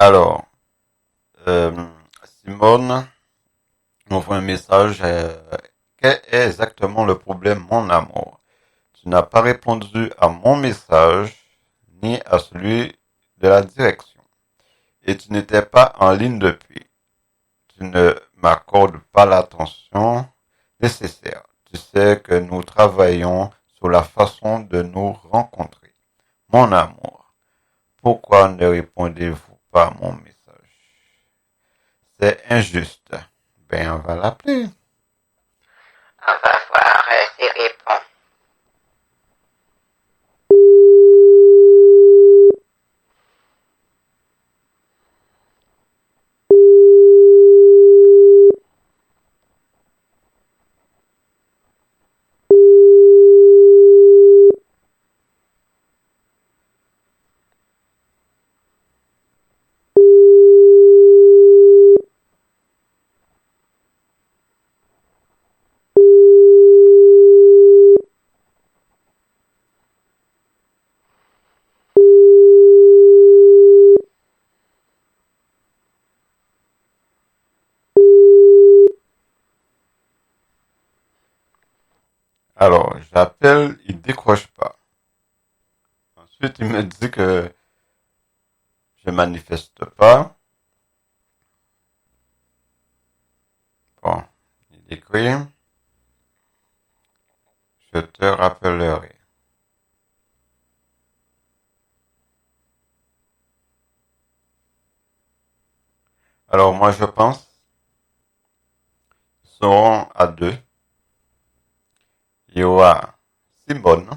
Alors, euh, Simone m'envoie un message. Quel est exactement le problème, mon amour? Tu n'as pas répondu à mon message ni à celui de la direction. Et tu n'étais pas en ligne depuis. Tu ne m'accordes pas l'attention nécessaire. Tu sais que nous travaillons sur la façon de nous rencontrer. Mon amour, pourquoi ne répondez-vous pas à mon message? C'est injuste. Ben, on va l'appeler. On va voir s'il répond. Alors, j'appelle, il décroche pas. Ensuite, il me dit que je manifeste pas. Bon, il écrit, je te rappellerai. Alors, moi, je pense, ils seront à deux. Il y aura Simone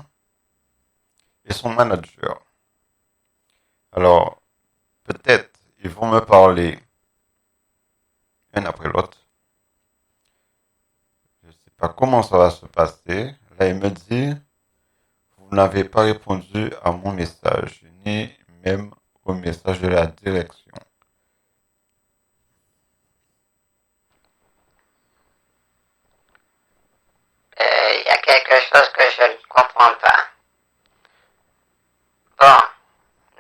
et son manager. Alors, peut-être, ils vont me parler un après l'autre. Je ne sais pas comment ça va se passer. Là, il me dit, vous n'avez pas répondu à mon message, ni même au message de la direction. Il y a quelque chose que je ne comprends pas. Bon,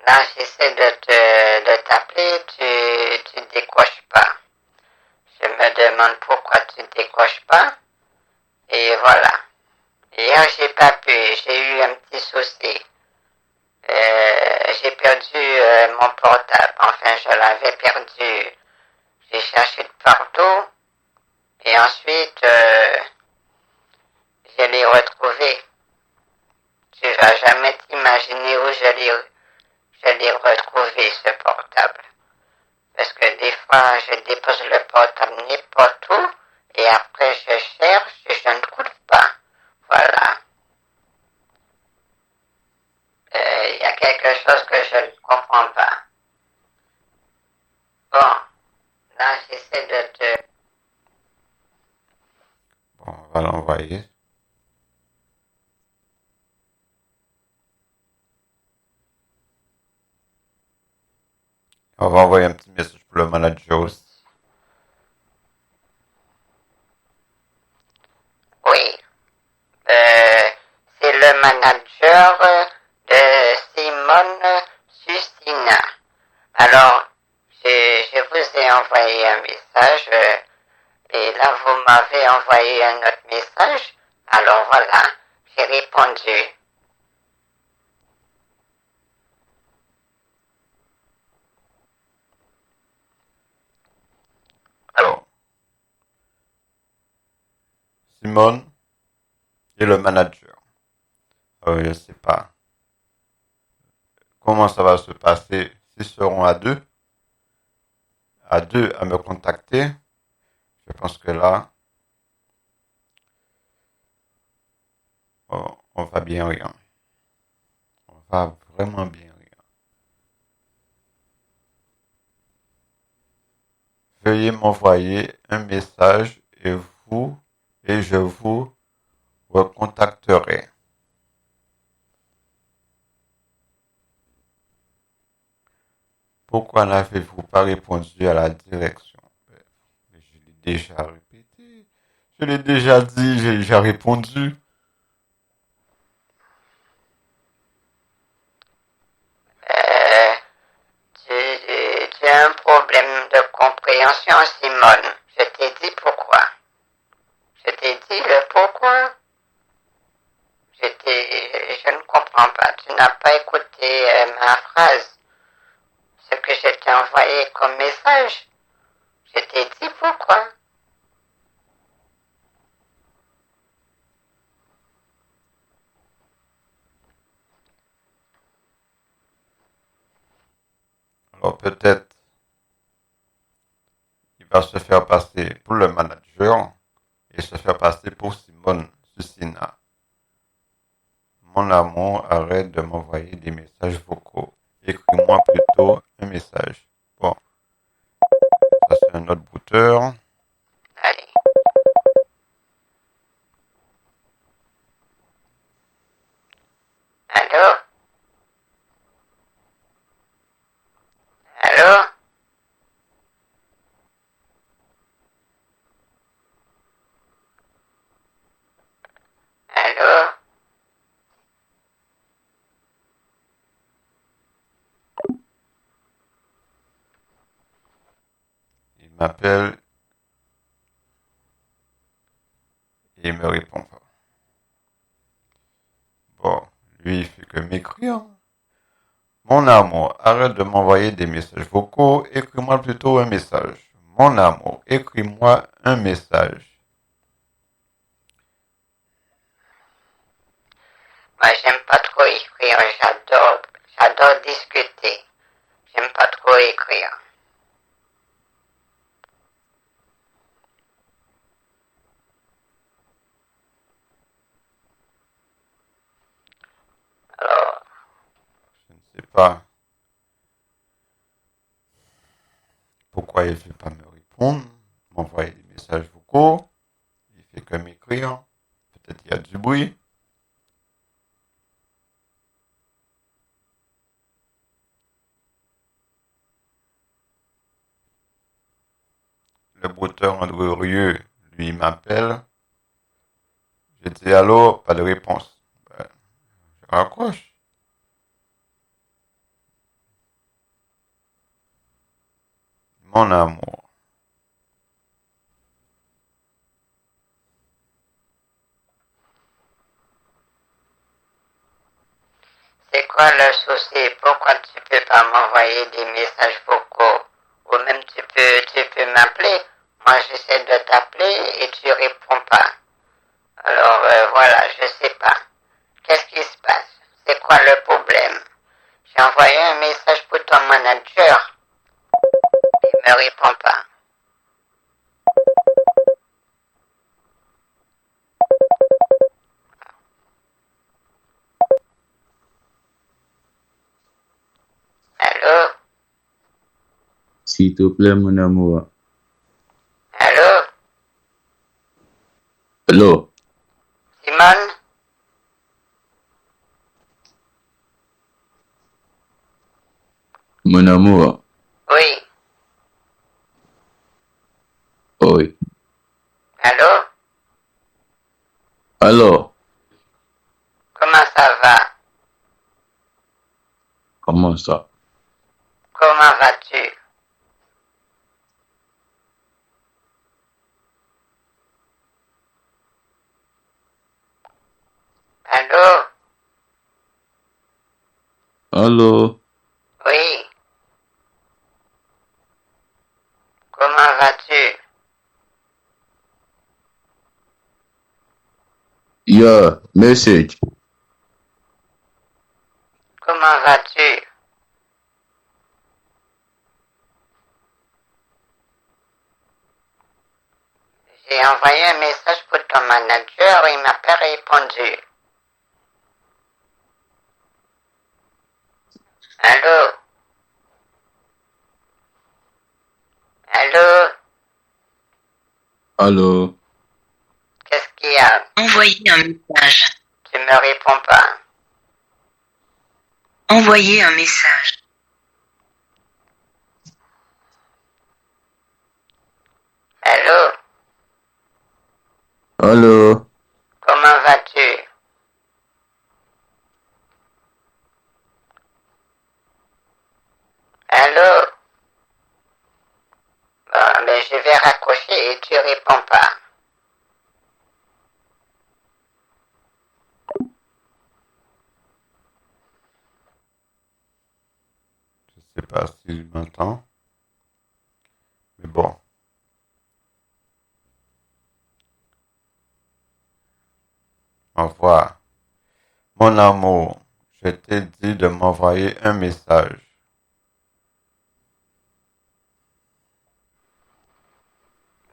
là j'essaie de t'appeler, tu décroches pas. Je me demande pourquoi tu décroches pas. Et voilà. Hier j'ai pas pu, j'ai eu un petit souci. J'ai perdu mon portable. Enfin, je l'avais perdu. J'ai cherché de partout. Et ensuite, je l'ai retrouvé. Tu vas jamais t'imaginer où je l'ai retrouvé, ce portable. Parce que des fois, je dépose le portable n'importe où. Et après, je cherche et je ne trouve pas. Voilà. Il y a quelque chose que je ne comprends pas. Bon, là, j'essaie de te... Bon, on va l'envoyer. On va envoyer un petit message pour le manager aussi. Oui, c'est le manager de Simone Sustina. Alors, je vous ai envoyé un message et là, vous m'avez envoyé un autre message. Alors voilà, j'ai répondu. Alors, Simone et le manager. Je ne sais pas comment ça va se passer s'ils seront à deux à me contacter. Je pense que là, on va bien rien. On va vraiment bien rien. Veuillez m'envoyer un message et je vous recontacterai. Pourquoi n'avez-vous pas répondu à la direction? Je l'ai déjà répété. Je l'ai déjà dit, j'ai déjà répondu. Euh, tu tu as un problème de compréhension, Simone. Je t'ai dit pourquoi. Je t'ai dit le pourquoi. Je ne comprends pas. Tu n'as pas écouté ma phrase. Ce que je t'ai envoyé comme message. Je t'ai dit pourquoi. Alors peut-être il va se faire passer pour le manager et se faire passer pour Simone Susina. Mon amour, arrête de m'envoyer des messages vocaux. Écris-moi plutôt un message. Bon, ça c'est un autre brouteur. Allez. Allô? Allô? Allô? Il m'appelle et il me répond pas. Bon, lui il fait que m'écrire. Mon amour, arrête de m'envoyer des messages vocaux, écris-moi plutôt un message. Mon amour, écris-moi un message. Moi, j'aime pas trop écrire. J'adore discuter. J'aime pas trop écrire. Alors, Je ne sais pas pourquoi il ne veut pas me répondre, m'envoyer des messages vocaux. Il fait que m'écrire. Peut-être qu'il y a du bruit. Le brouteur André lui m'appelle. Je dis allô, pas de réponse. Ben, je raccroche. Mon amour. c'est quoi le souci? Pourquoi tu peux pas m'envoyer des messages vocaux? Ou même tu peux m'appeler. Moi, j'essaie de t'appeler et tu réponds pas. Alors, voilà, je sais pas. Qu'est-ce qui se passe? C'est quoi le problème? J'ai envoyé un message pour ton manager. Il me répond pas. Allô? S'il te plaît, mon amour. Allô? Allô? Simone? Mon amour. Oui. Oui. Allô? Alors, Comment ça va? comment ça? Comment vas-tu? Allô? Allô? Oui. Comment vas-tu? Yeah, message. Comment vas-tu? J'ai envoyé un message pour ton manager, il m'a pas répondu. Allô? Allô? Allô? Qu'est-ce qu'il y a? Envoyer un message. Tu me réponds pas. Envoyer un message. Allô? Allô? Comment vas-tu? Allô? je vais raccrocher et tu réponds pas. Je sais pas si je m'entends. Mais bon. Au revoir. Mon amour, je t'ai dit de m'envoyer un message.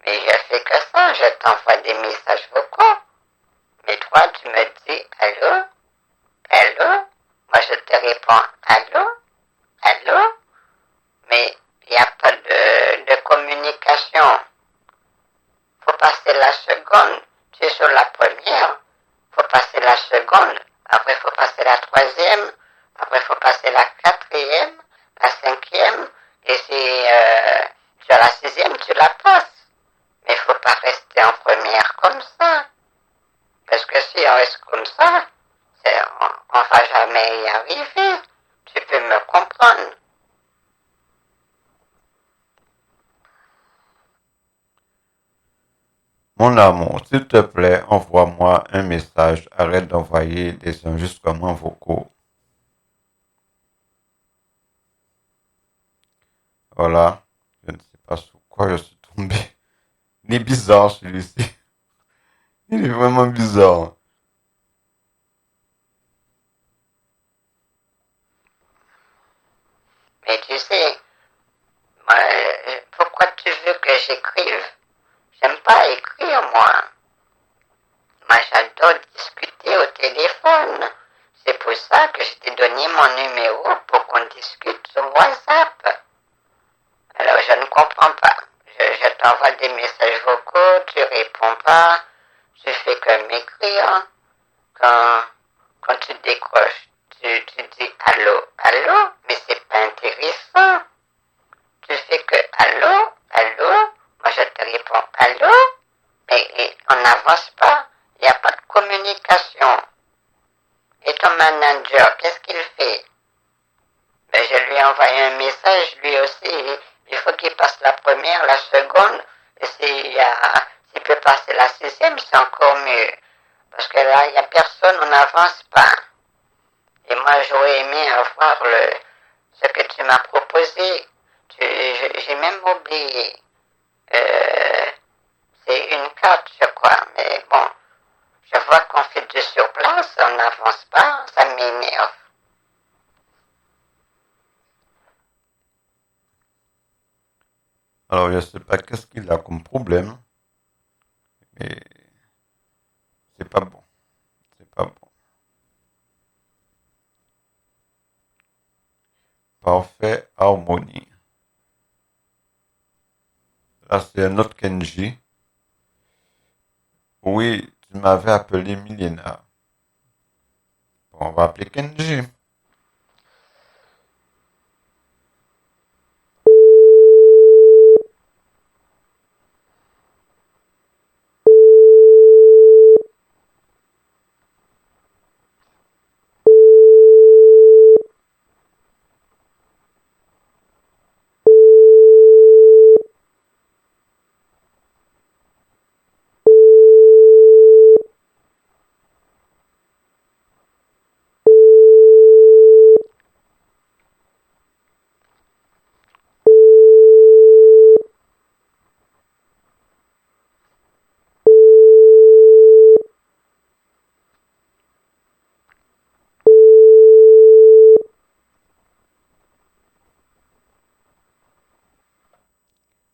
Mais je fais que ça, je t'envoie des messages vocaux. Mais toi, tu me dis allô, allô. Moi, je te réponds allô, allô. Mais il n'y a pas de communication. Faut passer la seconde. Tu es sur la première. Faut passer la seconde. Après, faut passer la troisième. Après, faut passer la quatrième, la cinquième. Et si tu as la sixième, tu la passes. Mais faut pas rester en première comme ça. Parce que si on reste comme ça, on va jamais y arriver. Tu peux me comprendre. Mon amour, s'il te plaît, envoie-moi un message. Arrête d'envoyer des enregistrements vocaux. Voilà. Je ne sais pas sur quoi je suis tombé. Il est bizarre celui-ci. Il est vraiment bizarre. Mais tu sais, moi, pourquoi tu veux que j'écrive? J'aime pas écrire, moi. Moi, j'adore discuter au téléphone. C'est pour ça que je t'ai donné mon numéro pour qu'on discute sur WhatsApp. Alors, je ne comprends pas. Je t'envoie des messages vocaux, tu réponds pas, tu fais que m'écrire. Quand tu décroches, tu dis allô, allô, mais c'est pas intéressant. Tu fais que allô, allô, moi je te réponds allô, et on n'avance pas, il n'y a pas de communication. Et ton manager, qu'est-ce qu'il fait? Ben, je lui ai envoyé un message, lui aussi, il faut qu'il passe la première, la seconde, et s'il peut passer la sixième, c'est encore mieux. Parce que là, il n'y a personne, on n'avance pas. Et moi, j'aurais aimé avoir ce que tu m'as proposé. J'ai même oublié. C'est une carte, je crois. Mais bon, je vois qu'on fait du surplace, on n'avance pas, ça m'énerve. Alors, je ne sais pas qu'est-ce qu'il a comme problème. Mais c'est pas bon. C'est pas bon. Parfait harmonie. Là, c'est un autre Kenji. Oui, tu m'avais appelé Milena. Bon, on va appeler Kenji.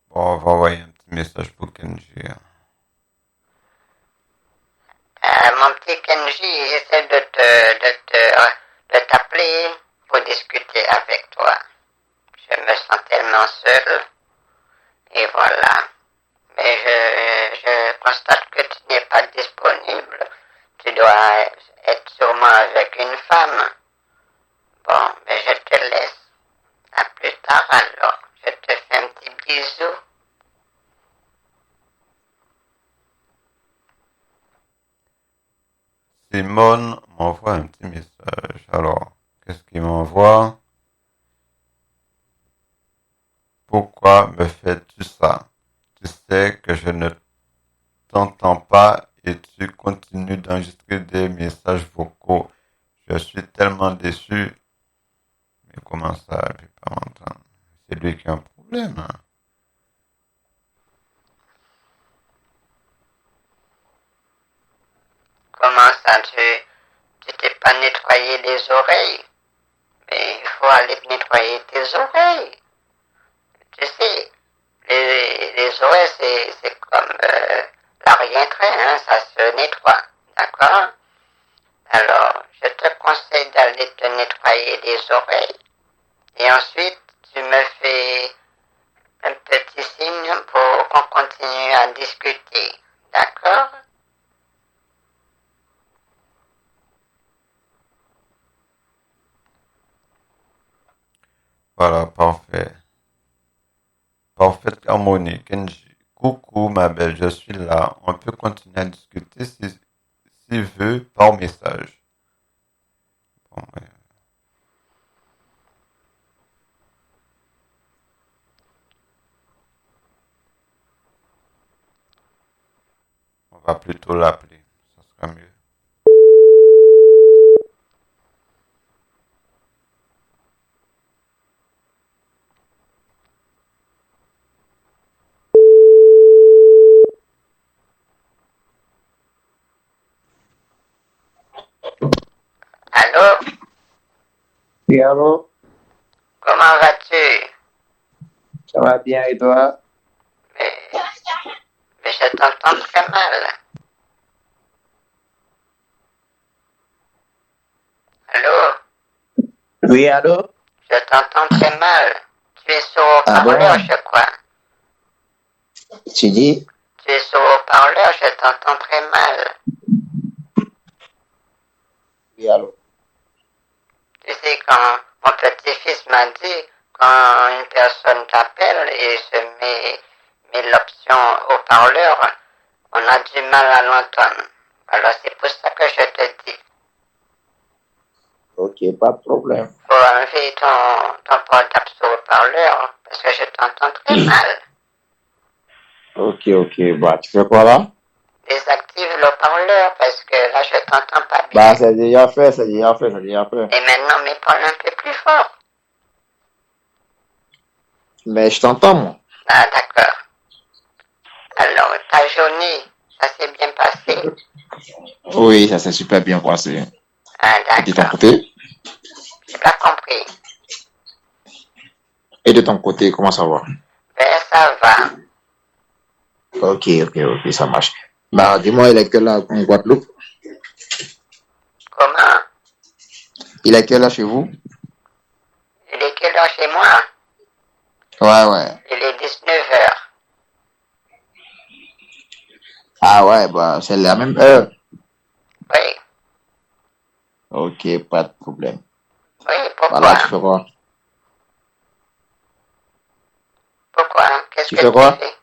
Bon, on va envoyer un petit message pour Kenji. Mon petit Kenji, j'essaie de t'appeler pour discuter avec toi. Je me sens tellement seul. Et voilà. Mais je constate que tu n'es pas disponible. Tu dois être sûrement avec une femme. Bon, mais je te laisse. À plus tard alors. Je te fais un petit bisou. Simone m'envoie un petit message. Alors, qu'est-ce qu'il m'envoie? Pourquoi me fais-tu ça? Tu sais que je ne t'entends pas et tu continues d'enregistrer des messages vocaux. Je suis tellement déçu. Mais comment ça, elle peut pas m'entendre? C'est lui qui a un problème, hein. Comment ça, tu t'es pas nettoyé les oreilles? Mais il faut aller te nettoyer tes oreilles. Tu sais, les oreilles, c'est comme l'arrière-train, hein, ça se nettoie. D'accord? Alors, je te conseille d'aller te nettoyer les oreilles. Et ensuite, tu me fais un petit signe pour qu'on continue à discuter. D'accord? Voilà, parfait. Parfaite harmonie. Kenji. Coucou, ma belle, je suis là. On peut continuer à discuter si veut par message. Bon, ouais. On va plutôt l'appeler. Ça sera mieux. Allô? Oui, allô, Comment vas-tu? ça va bien et toi? Mais, mais je t'entends très mal. Allô? Oui, allô? Je t'entends très mal. Tu es sur Ah haut-parleur, bon? je crois. Tu dis? Tu es sur haut-parleur, je t'entends très mal. Oui, allô? Tu sais, quand mon petit-fils m'a dit, quand une personne t'appelle et se met l'option haut-parleur, on a du mal à l'entendre. Alors c'est pour ça que je te dis, Ok, pas de problème. faut enlever ton portable sur haut-parleur parce que je t'entends très mal. Ok, bah, tu fais quoi là? Désactive le haut-parleur parce que là je t'entends pas bien. Bah, c'est déjà fait, c'est déjà fait. Et maintenant, mais parle un peu plus fort. Mais je t'entends, moi. Ah, d'accord. Alors, ta journée, ça s'est bien passé? Oui, ça s'est super bien passé. Ah, Et de ton d'accord. côté? J'ai pas compris. Et de ton côté, comment ça va? Ben, ça va. Ok, ça marche. Bah, dis-moi, il est quelle heure en Guadeloupe? Comment? Il est quelle heure chez vous? Il est quelle heure chez moi? Ouais. Il est 19 heures. Ah ouais, bah, c'est la même heure. Oui. Ok, pas de problème. Oui, Bah là, pourquoi? tu fais quoi? Pourquoi? Qu'est-ce Tu que fais tu quoi? fais?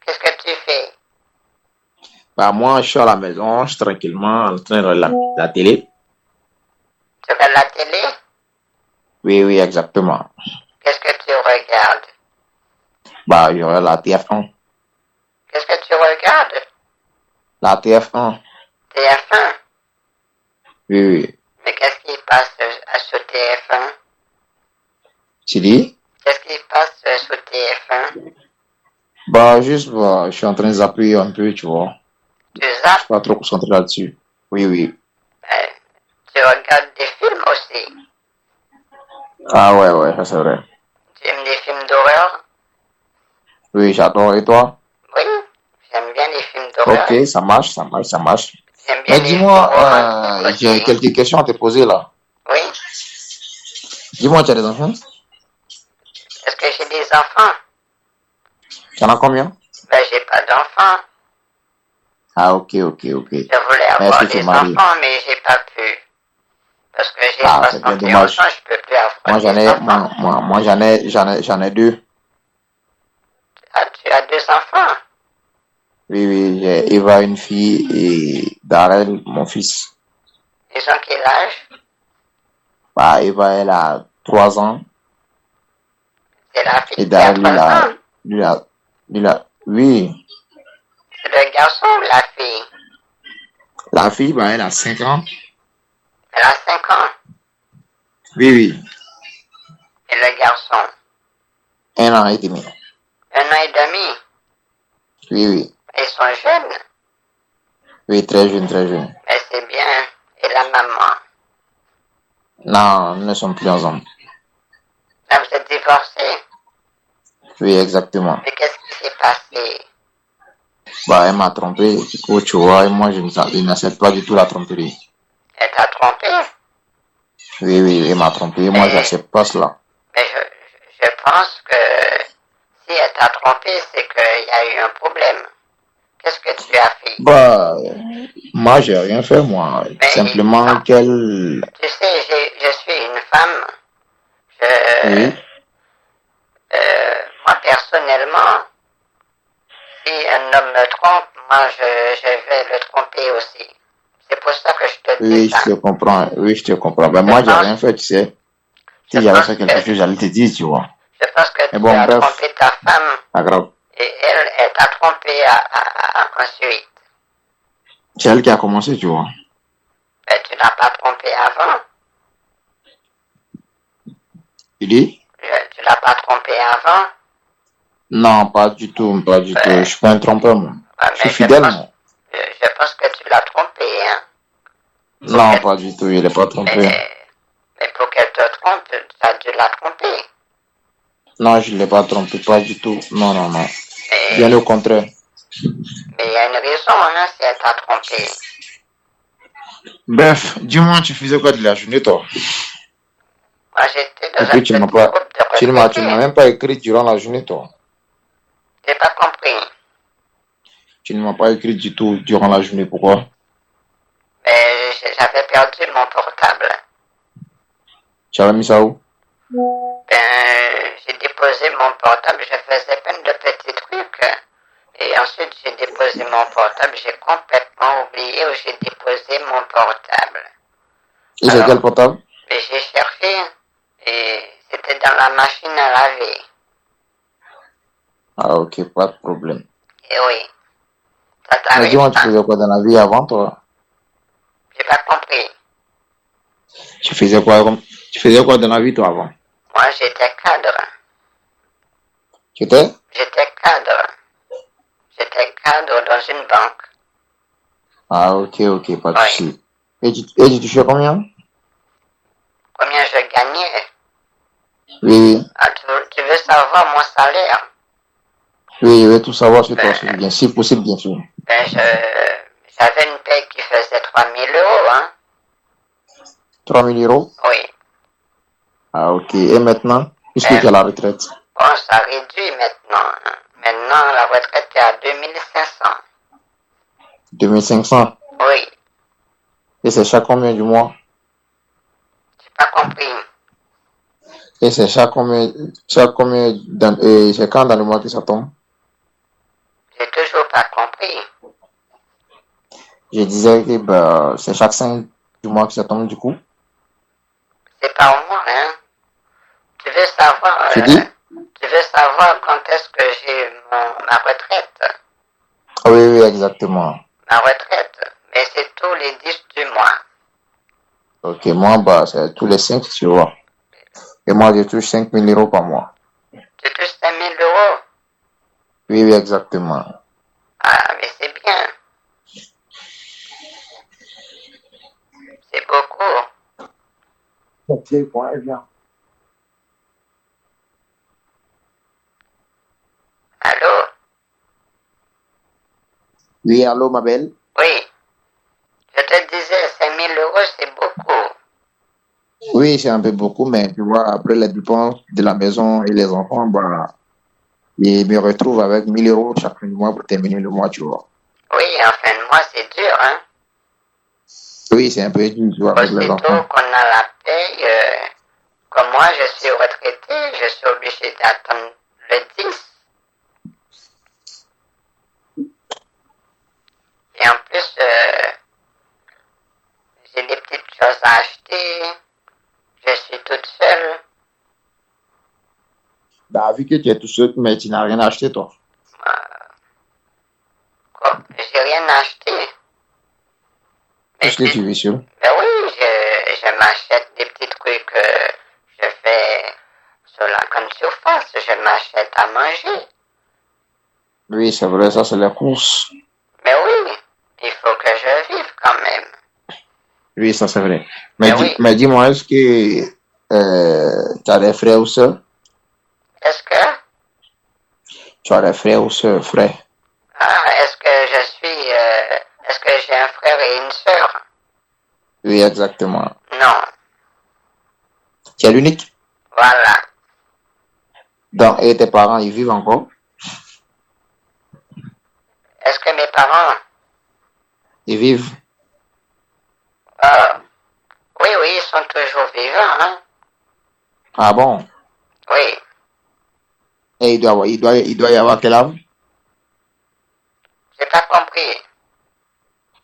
Qu'est-ce que tu fais? Bah, moi, je suis à la maison, je suis tranquillement en train de la télé. Tu regardes la télé? Oui, exactement. Qu'est-ce que tu regardes? Bah, il y aurait la TF1. Qu'est-ce que tu regardes? La TF1. TF1? Oui. Mais qu'est-ce qui passe sur TF1? Tu dis? Qu'est-ce qui passe sur TF1? Bah, juste, bah, je suis en train de zapper un peu, tu vois. Tu Je suis zappes? pas trop concentré là-dessus. Oui. Ben, tu regardes des films aussi. Ah ouais, ça c'est vrai. Tu aimes les films d'horreur? Oui, j'adore. Et toi? Oui, j'aime bien les films d'horreur. Ok, ça marche. J'aime bien Mais les films dis-moi, romantiques j'ai aussi. quelques questions à te poser là. Oui, Dis-moi, tu as des enfants? est-ce que j'ai des enfants? Tu en as combien? Ben, j'ai pas d'enfants. Ah, ok. Je voulais Mais est-ce avoir que tu es des marié? enfants, mais j'ai pas pu. Parce que j'ai Ah, c'est bien 71 dommage. ans, je peux plus Moi, avoir des enfants. j'en ai deux. Ah, tu as deux enfants? Oui, j'ai Eva, une fille, et Darrell, mon fils. Ils ont quel âge? Bah, Eva, elle a 3 ans, C'est la fille et qui a Darrell, 3 ans. lui a Oui. C'est le garçon ou la fille? La fille, bah, elle a 5 ans. Elle a 5 ans. Oui, oui. Et le garçon? 1 an et demi. 1 an et demi. Oui, oui. Ils sont jeunes. Oui, très jeune, très jeune. Mais c'est bien. Et la maman? Non, nous ne sommes plus ensemble. Là, vous êtes divorcés. Oui, exactement. Mais qu'est-ce qui s'est passé? Bah, elle m'a trompé. Du coup, tu vois, et moi, je n'accepte pas du tout la tromperie. Elle t'a trompé? Oui, oui, elle m'a trompé. Et moi, j'accepte pas cela. Mais je pense que si elle t'a trompé, c'est qu'il y a eu un problème. Qu'est-ce que tu as fait? Bah, moi, j'ai rien fait, moi. Mais Simplement non, qu'elle... tu sais, je suis une femme. Oui. Moi, personnellement, si un homme me trompe, moi, je vais le tromper aussi. C'est pour ça que je te dis Oui, ça. je te comprends. Oui, je te comprends. Ben, moi, j'ai rien fait, tu sais. Je Si j'avais pense fait quelque que, chose, j'allais te dire, tu vois. je pense que Mais tu bon, as bref, trompé ta femme pas grave. et elle t'a trompé ensuite. C'est elle qui a commencé, tu vois. Mais tu n'as pas trompé avant. Tu dis? Tu l'as pas trompé avant. Non, pas du tout, pas du tout. Je suis pas un trompeur, moi. Ouais, Je suis mais fidèle, moi. je pense que tu l'as trompé, hein. Non, pas du tout. Il est pas trompé. Mais pour qu'elle te trompe, tu as dû la tromper. Non, je l'ai pas trompé, pas du tout. Non, non, non. Bien Mais au contraire. il y a une raison, hein, si elle t'a trompé. Bref, dis-moi, tu faisais quoi de la journée, toi? Moi, j'étais Et dans un puis, tu petit m'as pas, groupe de tu ne m'as retraités. même pas écrit durant la journée, toi. J'ai pas compris. Tu ne m'as pas écrit du tout durant la journée. Pourquoi? Mais j'avais perdu mon portable. Tu avais mis ça où? J'ai déposé mon portable, je faisais plein de petits trucs. Et ensuite, j'ai déposé mon portable. J'ai complètement oublié où j'ai déposé mon portable. Et c'est quel portable? Mais j'ai cherché et c'était dans la machine à laver. Ah, ok, pas de problème. Et oui, ça Mais t'arrive, dis-moi, tu hein? faisais quoi dans la vie avant, toi? J'ai pas compris. Tu faisais quoi dans la vie, toi, avant? Moi, j'étais cadre. Tu étais? J'étais cadre. J'étais cadre dans une banque. Ah, ok, pas de Oui. souci. Et tu touchais combien? Combien je gagnais? Oui, Ah, tu veux savoir mon salaire? oui, je veux tout savoir sur toi, si possible, bien sûr. J'avais une paye qui faisait 3 000 €, hein? 3 000 €? Oui. Ah, ok. Et maintenant, puisque tu es à la retraite? Bon, ça réduit maintenant, hein. Maintenant, la retraite est à 2500. 2500. Oui. Et c'est chaque combien du mois? J'ai pas compris. Et c'est chaque combien, et c'est quand dans le mois que ça tombe? J'ai toujours pas compris. Je disais que bah, c'est chaque 5 du mois que ça tombe, du coup. C'est pas au moins, hein? Tu veux savoir, Tu dis? tu veux savoir quand est-ce que j'ai ma retraite? Oui, exactement. Ma retraite. Mais c'est tous les 10 du mois. Ok, moi, bah, c'est tous les 5, tu vois. Et moi, je touche 5 000 € par mois. Tu touches 5 000 €? Oui, exactement. Ah, mais c'est bien. C'est beaucoup. Ok, bon, bien. Allô? Oui, allô, ma belle? Oui. Je te disais, 5 000 €, c'est beaucoup. Oui, c'est un peu beaucoup, mais tu vois, après les dépenses de la maison et les enfants, bah, je me retrouve avec 1 000 € chaque fin du mois pour terminer le mois, tu vois. Oui, en fin de mois, c'est dur, hein? Oui, c'est un peu dur, tu vois, avec les Aussitôt enfants. qu'on a la paye, comme moi, je suis retraité, je suis obligé d'attendre le 10. Et en plus, j'ai des petites choses à acheter. Je suis toute seule. Bah, vu que tu es tout seul, mais tu n'as rien acheté, toi. Tout ce que tu veux sur. Ben oui, je m'achète des petits trucs, je fais sur la grande surface, je m'achète à manger. Oui, c'est vrai, ça c'est les courses. Mais oui, il faut que je vive quand même. Oui, ça c'est vrai. Mais oui. Mais dis-moi, est-ce que tu as des frères ou sœurs? Est-ce que, Tu as des frères ou sœurs, frères? est-ce que est-ce que j'ai un frère et une sœur? Oui, exactement. Non, Tu es l'unique? voilà. Donc, et tes parents, ils vivent encore? Est-ce que mes parents, Ils vivent? oui, oui, ils sont toujours vivants, hein? Ah bon? Oui, Et il doit y avoir quel âge? j'ai pas compris.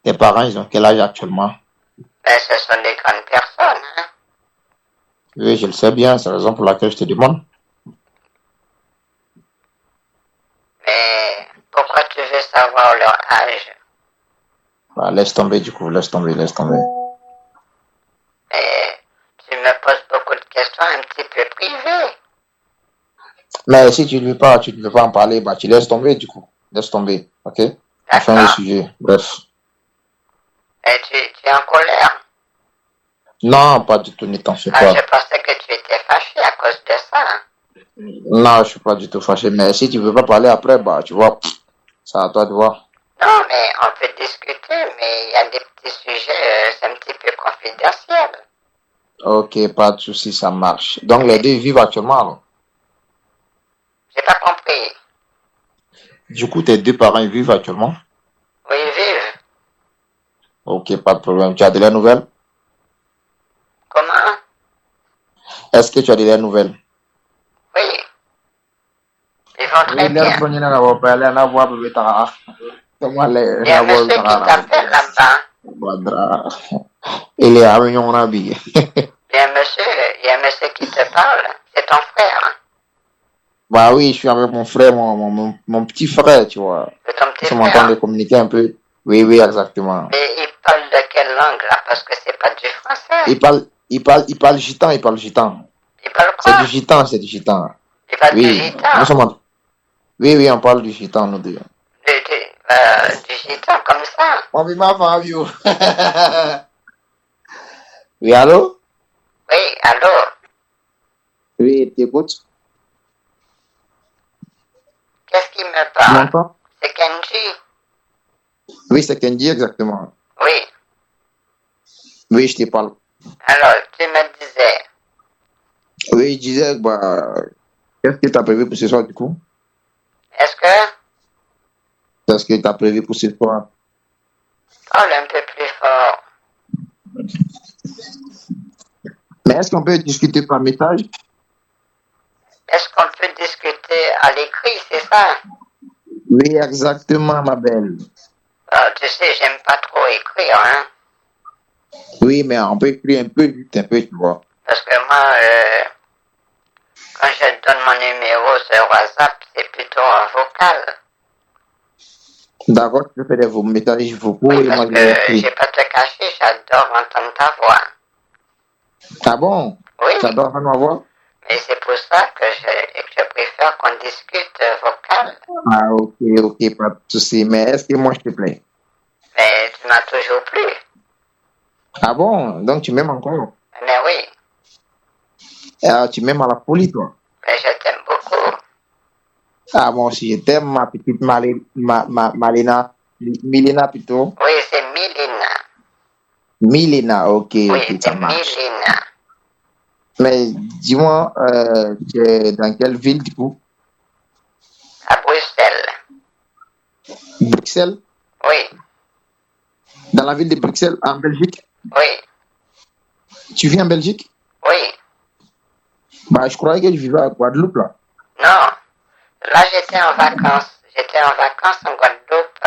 Tes parents, ils ont quel âge actuellement? Ben, ce sont des grandes personnes, hein? Oui, je le sais bien, c'est la raison pour laquelle je te demande. Mais pourquoi tu veux savoir leur âge? Bah, laisse tomber du coup, laisse tomber, laisse tomber. Mais tu me poses beaucoup de questions un petit peu privées. Mais si tu ne veux pas en parler, bah, tu laisses tomber du coup. Laisse tomber, ok? On change de D'accord. sujet, bref. Et tu es en colère? Non, pas du tout, n'y t'en fais Ah, pas. je pensais que tu étais fâché à cause de ça. Non, je suis pas du tout fâché, mais si tu veux pas parler après, bah, tu vois, c'est à toi de voir. Non, mais on peut discuter, mais il y a des petits sujets, c'est un petit peu confidentiel. Ok, pas de souci, ça marche. Donc, les deux ils vivent actuellement, alors. J'ai pas compris. Du coup, tes deux parents, ils vivent actuellement? Oui, vive. Ok, pas de problème. Tu as de la nouvelles? Comment? Est-ce que tu as de la nouvelles? Oui, ils vont très bien. Il y a un monsieur qui t'appelle là-bas. Il est à Réunion, on a habillé. Il y a un monsieur qui te parle. C'est ton frère. Bah oui, je suis avec mon frère, mon petit frère, tu vois. C'est ton petit Si on m'entend de frère. communiquer un peu. Oui, oui, exactement. Et il parle de quelle langue là? Parce que c'est pas du français. Il parle gitan, il parle gitan. Il parle C'est quoi? du gitan, c'est du gitan. Il parle du Oui, gitan. nous sommes oui, oui, on parle du gitan, nous deux. Du gitan comme ça. On vit ma Fabio. Oui, allô? Oui, allô? Oui, t'écoutes? Qu'est-ce qui me Tu parle? m'entends? C'est Kenji. Oui, c'est Kenji, exactement. Oui. Oui, je te parle. Alors, tu me disais, Oui, je disais, bah, qu'est-ce que tu as prévu pour ce soir, du coup? est-ce que Qu'est-ce que tu as prévu pour ce soir? parle un peu plus fort? Mais est-ce qu'on peut discuter par message? Est-ce qu'on peut discuter à l'écrit, c'est ça? Oui, exactement, ma belle. Tu sais, j'aime pas trop écrire, hein? Oui, mais on peut écrire un peu, tu vois. Parce que moi, quand je donne mon numéro sur WhatsApp, c'est plutôt en vocal. D'accord, tu peux faire des messages vocaux Oui, et parce moi je vais que je écrire. vais pas te cacher, j'adore entendre ta voix. Ah bon? Oui, Tu adores entendre ma voix? mais c'est pour ça que je préfère qu'on discute vocal. Ah, ok, ok, pas de souci. Mais est-ce que moi je te plais? Mais tu m'as toujours plu. Ah bon? Donc tu m'aimes encore? Mais oui, Ah, tu m'aimes à la folie, toi? mais je t'aime beaucoup. Ah, moi aussi, je t'aime, ma petite Malina. Milena plutôt. Oui, c'est Milena. Milena, ok, Oui, ok, ça c'est marche. Milena. Mais dis-moi, tu es dans quelle ville du coup? À Bruxelles. Bruxelles? Oui, Dans la ville de Bruxelles, en Belgique? oui, Tu vis en Belgique? oui. Bah, je croyais que je vivais à Guadeloupe, là. Non, là j'étais en vacances. J'étais en vacances en Guadeloupe.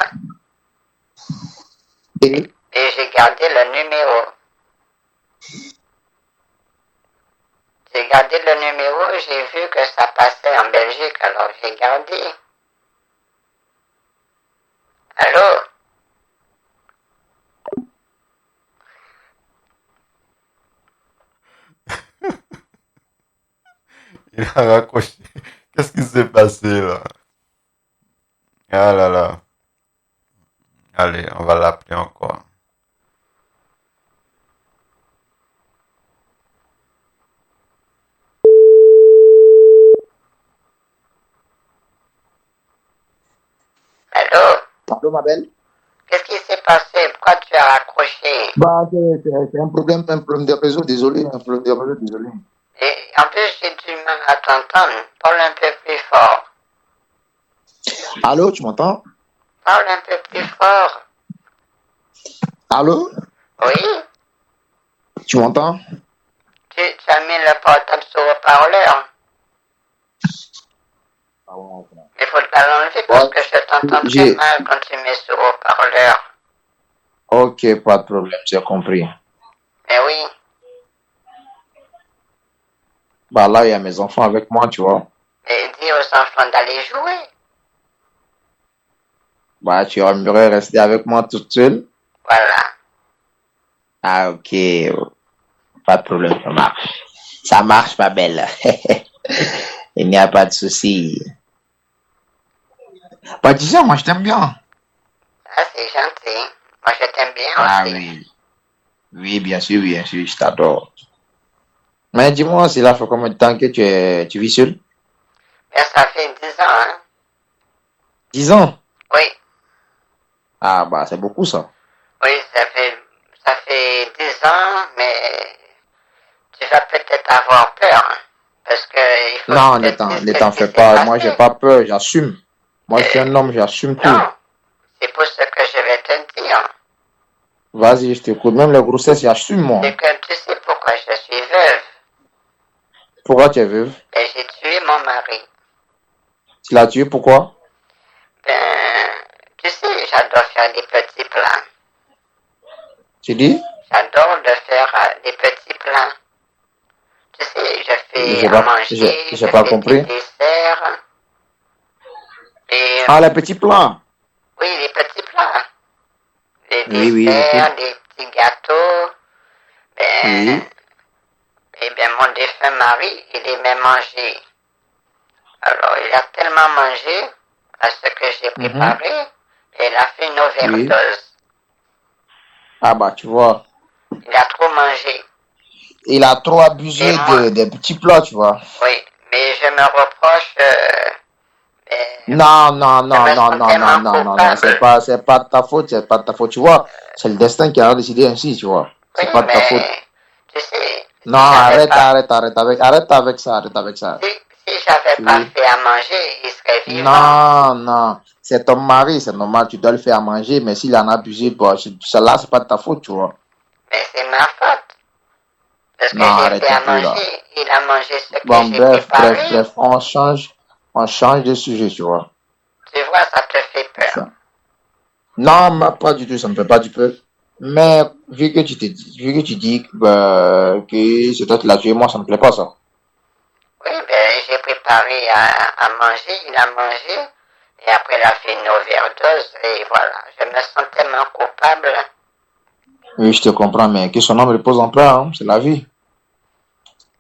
Et Et j'ai gardé le numéro. J'ai gardé le numéro, j'ai vu que ça passait en Belgique, alors j'ai gardé. Allô? Il a raccroché. Qu'est-ce qui s'est passé là? Ah là là. Allez, on va l'appeler encore. Allô? Allô, ma belle? Qu'est-ce qui s'est passé? Pourquoi tu as raccroché? Bah, c'est un problème de réseau, désolé, un problème de réseau, désolé. Et en plus, j'ai du mal à t'entendre. Parle un peu plus fort. Allô, tu m'entends? Parle un peu plus fort. Allô? Oui? Tu m'entends? Tu as mis le portable sur le haut-parleur. Il faut l'enlever parce que je t'entends très mal quand tu mets sur le haut-parleur. Ok, pas de problème, j'ai compris. Mais oui. Bah là, il y a mes enfants avec moi, tu vois. Et dis aux enfants d'aller jouer. Bah, tu aimerais rester avec moi toute seule? Voilà. Ah, ok. Pas de problème, ça marche. Ça marche, ma belle. Il n'y a pas de souci. Bah, tu sais, moi, je t'aime bien. Ah, c'est gentil. Moi, je t'aime bien Ah aussi. oui. Oui, bien sûr, je t'adore. Mais dis-moi, c'est là, fait combien de temps que tu vis seul? Mais ça fait 10 ans, hein? 10 ans? Oui. Ah, bah, c'est beaucoup, ça. Oui, ça fait 10 ans, mais tu vas peut-être avoir peur. Hein, parce que il faut Non, que je te dise ne qu'est-ce t'en qui fais s'est pas. Moi, j'ai passé. pas peur, j'assume. Moi, je suis un homme, j'assume tout. Non, c'est pour ce que je vais te dire. Vas-y, je t'écoute. Même les grossesses, j'assume, moi. C'est que tu sais pourquoi je suis veuve. Pourquoi tu es veuve? Et j'ai tué mon mari. Tu l'as tué, pourquoi? Ben, tu sais, j'adore faire des petits plats. Tu dis? J'adore de faire des petits plats. Tu sais, je fais J'ai à pas, manger, j'ai je pas fais des compris. desserts. Et Ah, les petits plats. oui, des petits plats. Des Oui, desserts, j'écoute. des petits gâteaux. Ben, Oui. et bien, mon défunt mari, il aimait manger. Alors, il a tellement mangé à ce que j'ai préparé, et il a fait une Oui. overdose. Ah, bah, tu vois. Il a trop mangé. Il a trop abusé Et moi, des petits plats, tu vois. oui, mais je me reproche, Non, je me sens tellement coupable. c'est pas de ta faute, c'est pas de ta faute, tu vois. C'est le destin qui a décidé ainsi, tu vois. Oui, C'est pas de ta faute. mais tu sais, Non, si j'avais arrête, pas, arrête, arrête avec ça. si j'avais pas Tu, fait à manger, il serait vivant. non, c'est ton mari, c'est normal, tu dois le faire à manger, mais s'il en a abusé, bon, celle-là, c'est pas de ta faute, tu vois. Mais c'est ma faute. Parce que Non, j'ai fait arrête un à peu, là. manger, il a mangé ce que Bon, j'ai préparé. on change de sujet, tu vois. Tu vois, ça te fait peur. Ça. Non, mais pas du tout, ça me fait pas du peu. Mais vu que tu dis que c'est toi qui l'as tué, moi, ça me plaît pas, ça. Oui, ben, j'ai préparé à manger, il a mangé, et après il a fait une overdose, et voilà, je me sens tellement coupable. Oui, je te comprends, mais que son âme repose en paix, hein, c'est la vie.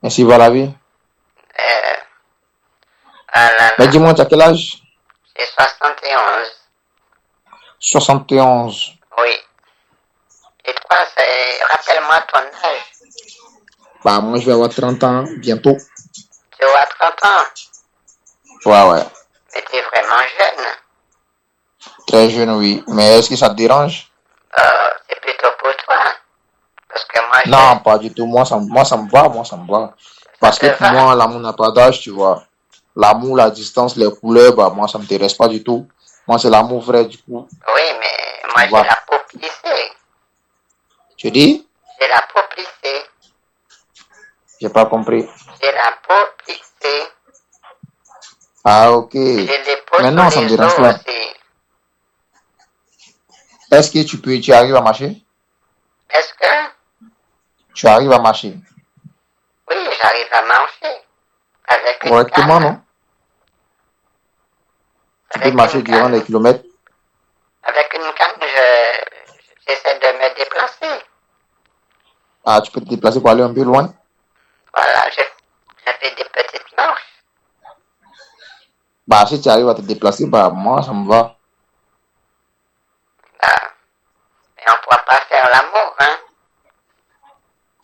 Ainsi va la vie. Ah là Mais là, dis-moi, tu as quel âge? j'ai 71. 71. Oui. Et toi, rappelle-moi ton âge. Bah, moi, je vais avoir 30 ans, bientôt. Tu as 30 ans, Ouais. mais tu es vraiment jeune. Très jeune, oui. Mais est-ce que ça te dérange? C'est plutôt pour toi. Parce que moi, Non, pas du tout. Moi, ça me va. ça Parce te que pour va. moi, l'amour n'a pas d'âge, tu vois. L'amour, la distance, les couleurs, bah, moi, ça me m'intéresse pas du tout. Moi, c'est l'amour vrai, du coup. Oui, mais Ça moi, me j'ai va. la peau plissée. Tu dis? J'ai la peau plissée. J'ai pas compris. J'ai la peau plissée. Ah, ok. J'ai des peaux Mais sur non, ça me les dérange os pas. aussi. Est-ce que tu arrives à marcher? Est-ce que? Tu arrives à marcher? Oui, j'arrive à marcher. Avec une Correctement, canne. non? Tu peux Avec marcher une durant des canne. kilomètres? Avec une canne, j'essaie de me déplacer. Ah, tu peux te déplacer pour aller un peu loin? Voilà, je fais des petites marches. Bah, si tu arrives à te déplacer, bah, moi, ça me va. Bah, mais on pourra pas faire l'amour, hein.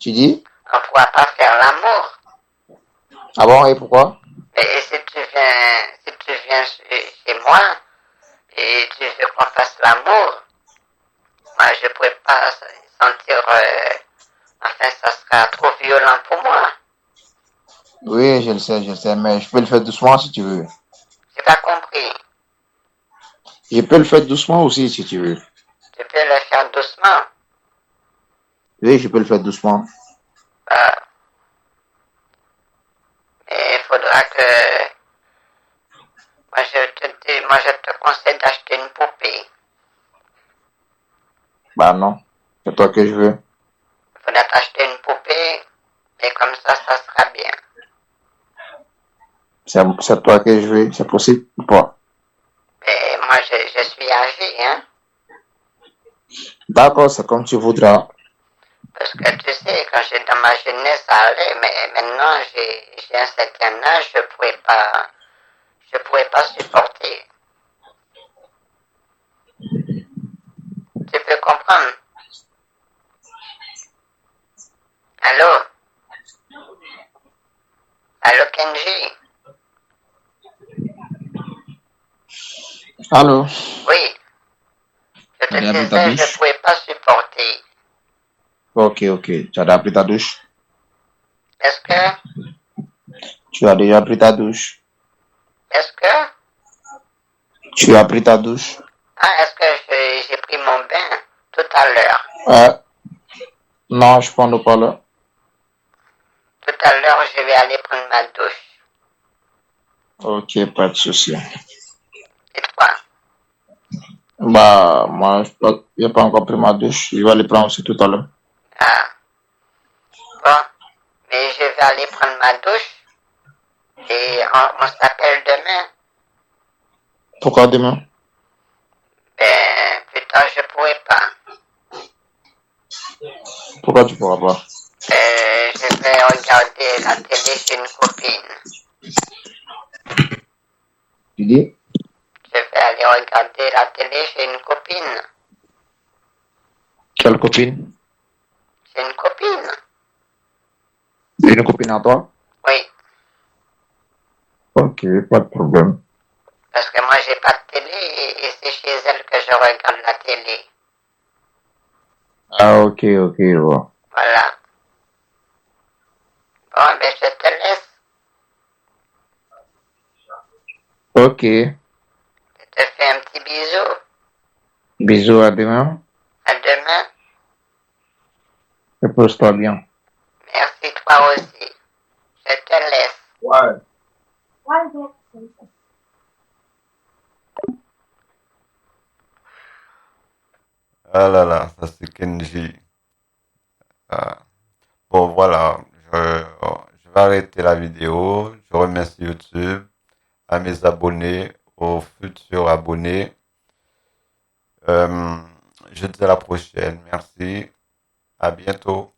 Tu dis? On pourra pas faire l'amour. Ah bon, et pourquoi? Mais si tu viens chez moi et tu veux qu'on fasse l'amour, moi je pourrais pas sentir, enfin ça sera trop violent pour moi. Oui, je le sais, mais je peux le faire doucement si tu veux. J'ai pas compris. Je peux le faire doucement aussi si tu veux. Tu peux le faire doucement. Oui, je peux le faire doucement. Bah, mais il faudra que, moi je te conseille d'acheter une poupée. Bah non, c'est toi que je veux. Il faudra t'acheter une poupée et comme ça sera bien. C'est toi que je veux. C'est possible ou pas? Mais moi je suis âgé, hein. D'accord, c'est comme tu voudras. Parce que tu sais, quand j'étais dans ma jeunesse, ça allait, mais maintenant j'ai un certain âge, je pourrais pas supporter. Tu peux comprendre? Allô? Allô Kenji? Allô? Oui, je te Tu as déjà pris ta disais, je douche? pourrais pas supporter. Ok, ok. Tu as déjà pris ta douche? Est-ce que, Tu as déjà pris ta douche? est-ce que, Tu as pris ta douche? est-ce que j'ai pris mon bain tout à l'heure? Non, je prends pas là. Tout à l'heure, je vais aller prendre ma douche. Ok, pas de souci. Et toi? Bah, moi, je n'ai pas encore pris ma douche. Je vais aller prendre aussi tout à l'heure. Ah, bon, mais je vais aller prendre ma douche et on s'appelle demain. Pourquoi demain? Ben, plus tard, je pourrais pas. Pourquoi tu pourras pas? Je vais regarder la télé chez une copine. Tu dis? Je vais aller regarder la télé chez une copine. Quelle copine? C'est une copine? Une copine à toi? Oui, Ok, pas de problème. parce que moi, j'ai pas de télé et c'est chez elle que je regarde la télé. Ah, ok, ok, ouais. Voilà. Bon, ben, je te laisse. Ok. Je te fais un petit bisou. Bisous, à demain. À demain. Repose-toi bien. Merci, toi aussi. Je te laisse. Ouais. Ah là là, ça c'est Kenji. Ah. Bon voilà, je vais arrêter la vidéo. Je remercie YouTube, à mes abonnés, aux futurs abonnés. Euh, je te dis à la prochaine. Merci. À bientôt.